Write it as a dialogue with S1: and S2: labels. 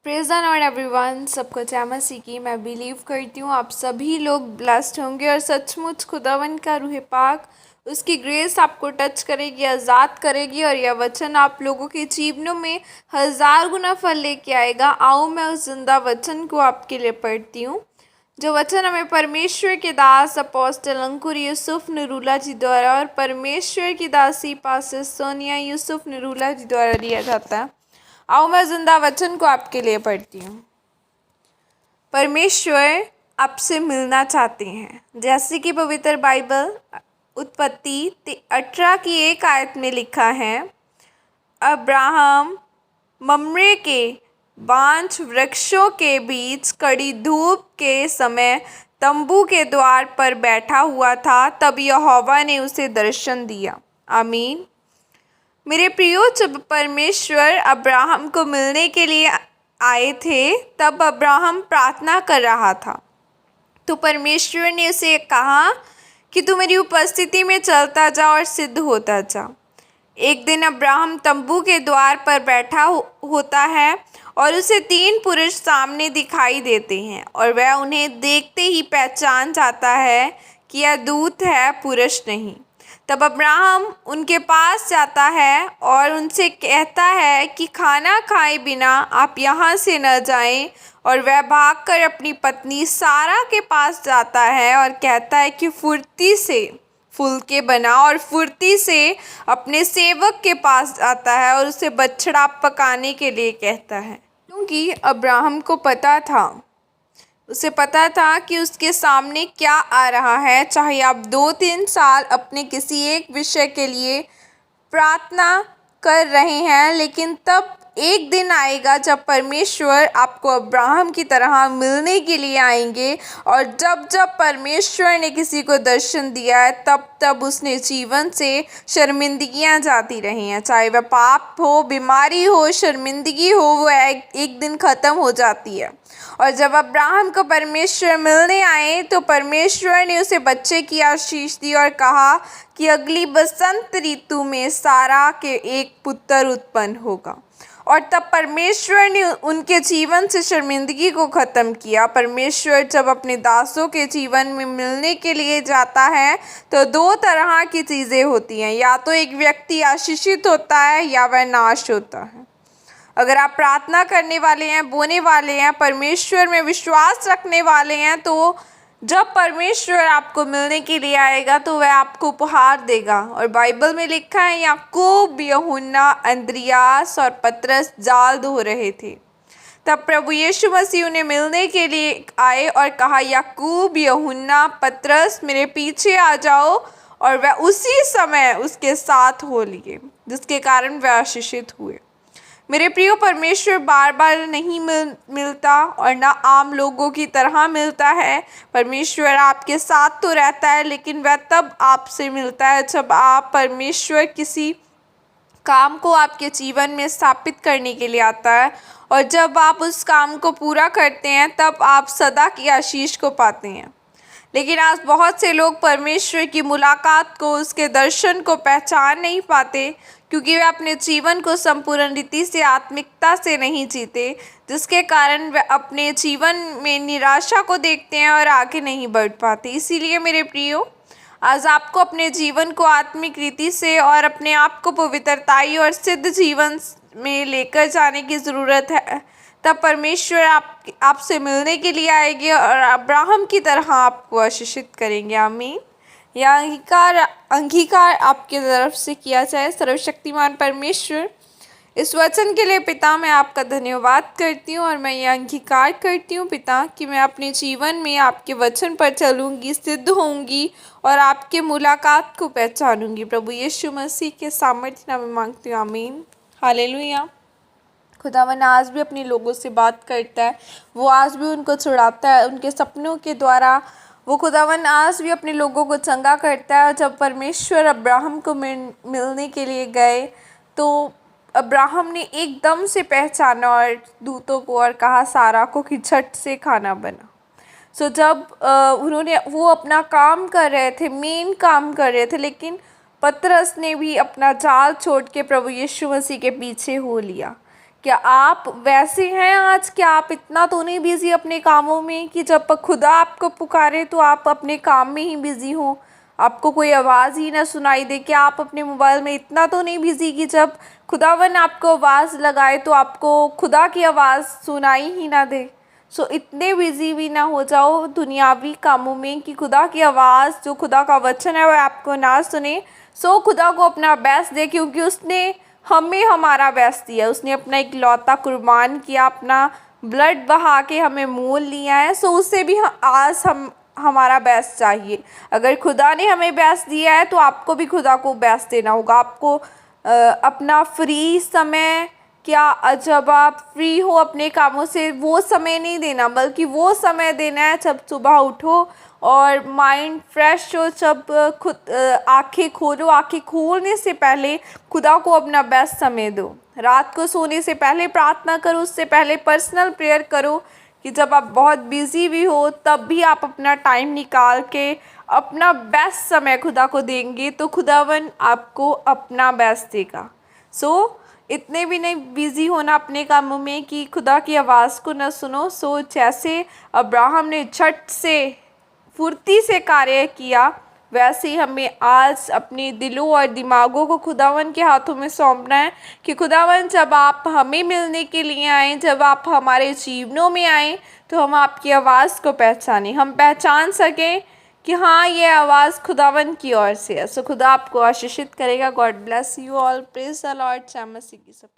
S1: Praise the Lord everyone. सबको जय मसीह की। मैं बिलीव करती हूँ आप सभी लोग ब्लेस्ड होंगे और सचमुच खुदावन का रूह पाक उसकी ग्रेस आपको टच करेगी, आज़ाद करेगी और यह वचन आप लोगों के जीवनों में 1000 गुना फल लेके आएगा। आओ मैं उस जिंदा वचन को आपके लिए पढ़ती हूँ, जो वचन हमें परमेश्वर के दास अपोस्टल अंकुर यूसुफ नरूला जी द्वारा और परमेश्वर की दासी पास्टर सोनिया यूसुफ नरूला जी द्वारा दिया जाता है। आओ मैं जिंदा वचन को आपके लिए पढ़ती हूँ। परमेश्वर आपसे मिलना चाहते हैं, जैसे कि पवित्र बाइबल उत्पत्ति 18 की 1 आयत में लिखा है, अब्राहम मम्रे के बांझ वृक्षों के बीच कड़ी धूप के समय तंबू के द्वार पर बैठा हुआ था, तब यहोवा ने उसे दर्शन दिया। आमीन। मेरे प्रियो, जब परमेश्वर अब्राहम को मिलने के लिए आए थे तब अब्राहम प्रार्थना कर रहा था, तो परमेश्वर ने उसे कहा कि तू मेरी उपस्थिति में चलता जा और सिद्ध होता जा। एक दिन अब्राहम तंबू के द्वार पर बैठा होता है और उसे 3 पुरुष सामने दिखाई देते हैं और वह उन्हें देखते ही पहचान जाता है कि यह दूत है, पुरुष नहीं। तब अब्राहम उनके पास जाता है और उनसे कहता है कि खाना खाए बिना आप यहाँ से न जाएं, और वह भागकर अपनी पत्नी सारा के पास जाता है और कहता है कि फुर्ती से फुलके बना, और फुर्ती से अपने सेवक के पास जाता है और उसे बछड़ा पकाने के लिए कहता है, क्योंकि अब्राहम को उसे पता था कि उसके सामने क्या आ रहा है। चाहे आप 2-3 साल अपने किसी एक विषय के लिए प्रार्थना कर रहे हैं, लेकिन तब एक दिन आएगा जब परमेश्वर आपको अब्राहम की तरह मिलने के लिए आएंगे, और जब जब परमेश्वर ने किसी को दर्शन दिया है तब तब उसने जीवन से शर्मिंदगियां जाती रही हैं। चाहे वह पाप हो, बीमारी हो, शर्मिंदगी हो, वो एक दिन ख़त्म हो जाती है। और जब अब्राहम को परमेश्वर मिलने आए तो परमेश्वर ने उसे बच्चे की आशीष दी और कहा कि अगली बसंत ऋतु में सारा के एक पुत्र उत्पन्न होगा। और तब परमेश्वर ने उनके जीवन से शर्मिंदगी को ख़त्म किया। परमेश्वर जब अपने दासों के जीवन में मिलने के लिए जाता है तो 2 तरह की चीज़ें होती हैं, या तो एक व्यक्ति आशीषित होता है या वह नाश होता है। अगर आप प्रार्थना करने वाले हैं, बोने वाले हैं, परमेश्वर में विश्वास रखने वाले हैं, तो जब परमेश्वर आपको मिलने के लिए आएगा तो वह आपको उपहार देगा। और बाइबल में लिखा है, याकूब, यूहन्ना, अंद्रियास और पतरस जाल धो रहे थे, तब प्रभु यीशु मसीह उन्हें मिलने के लिए आए और कहा, याकूब, यूहन्ना, पतरस मेरे पीछे आ जाओ। और वह उसी समय उसके साथ हो लिए, जिसके कारण वह आशीषित हुए। मेरे प्रियो, परमेश्वर बार बार नहीं मिलता और ना आम लोगों की तरह मिलता है। परमेश्वर आपके साथ तो रहता है, लेकिन वह तब आपसे मिलता है जब आप परमेश्वर किसी काम को आपके जीवन में स्थापित करने के लिए आता है, और जब आप उस काम को पूरा करते हैं तब आप सदा की आशीष को पाते हैं। लेकिन आज बहुत से लोग परमेश्वर की मुलाकात को, उसके दर्शन को पहचान नहीं पाते, क्योंकि वे अपने जीवन को संपूर्ण रीति से, आत्मिकता से नहीं जीते, जिसके कारण वे अपने जीवन में निराशा को देखते हैं और आगे नहीं बढ़ पाते। इसीलिए मेरे प्रियो, आज आपको अपने जीवन को आत्मिक रीति से और अपने आप को पवित्रताई और सिद्ध जीवन में लेकर जाने की ज़रूरत है। तब परमेश्वर आपसे मिलने के लिए आएंगे और अब्राहम की तरह आपको आशीषित करेंगे। आमीन। यह अंगीकार आपके तरफ से किया जाए। सर्वशक्तिमान परमेश्वर, इस वचन के लिए पिता मैं आपका धन्यवाद करती हूँ, और मैं यह अंगीकार करती हूँ पिता कि मैं अपने जीवन में आपके वचन पर चलूँगी, सिद्ध होंगी और आपके मुलाकात को पहचानूँगी। प्रभु यीशु मसीह के सामर्थ्य नाम में मांगती हूँ। आमीन। हालेलुया। खुदावन आज भी अपने लोगों से बात करता है, वो आज भी उनको छुड़ाता है उनके सपनों के द्वारा। वो खुदावन आज भी अपने लोगों को चंगा करता है। और जब परमेश्वर अब्राहम को मिलने के लिए गए तो अब्राहम ने एकदम से पहचाना और दूतों को और कहा सारा को कि झट से खाना बना। जब वो अपना काम कर रहे थे, मेन काम कर रहे थे, लेकिन पतरस ने भी अपना जाल छोड़ के प्रभु यीशु मसीह के पीछे हो लिया। क्या आप वैसे हैं आज? क्या आप इतना तो नहीं बिज़ी अपने कामों में कि जब खुदा आपको पुकारे तो आप अपने काम में ही बिज़ी हो, आपको कोई आवाज़ ही ना सुनाई दे? क्या आप अपने मोबाइल में इतना तो नहीं बिज़ी कि जब खुदावन आपको आवाज़ लगाए तो आपको खुदा की आवाज़ सुनाई ही ना दे? सो इतने बिज़ी भी ना हो जाओ दुनियावी कामों में कि खुदा की आवाज़, जो खुदा का वचन है, वह आपको ना सुने। सो खुदा को अपना बेस्ट दे, क्योंकि उसने हमें हमारा बेस्ट दिया। उसने अपना इकलौता कुर्बान किया, अपना ब्लड बहा के हमें मोल लिया है। सो उससे भी आज हम हमारा बेस्ट चाहिए। अगर खुदा ने हमें बेस्ट दिया है तो आपको भी खुदा को बेस्ट देना होगा। आपको अपना फ्री समय, क्या जब आप फ्री हो अपने कामों से, वो समय नहीं देना, बल्कि वो समय देना है जब सुबह उठो और माइंड फ्रेश हो, जब खुद आंखें खोलो। आंखें खोलने से पहले खुदा को अपना बेस्ट समय दो। रात को सोने से पहले प्रार्थना करो, उससे पहले पर्सनल प्रेयर करो कि जब आप बहुत बिज़ी भी हो तब भी आप अपना टाइम निकाल के अपना बेस्ट समय खुदा को देंगे तो खुदावन आपको अपना बेस्ट देगा। सो इतने भी नहीं बिज़ी होना अपने कामों में कि खुदा की आवाज़ को न सुनो। सो जैसे अब्राहम ने झट से फुर्ती से कार्य किया, वैसे ही हमें आज अपने दिलों और दिमागों को खुदावन के हाथों में सौंपना है कि खुदावन जब आप हमें मिलने के लिए आएँ, जब आप हमारे जीवनों में आएँ तो हम आपकी आवाज़ को पहचानें, हम पहचान सकें कि हाँ, ये आवाज़ खुदावन की ओर से है। सो खुदा आपको आशीषित करेगा। God bless you all. Praise the Lord. जय मसीह की सब।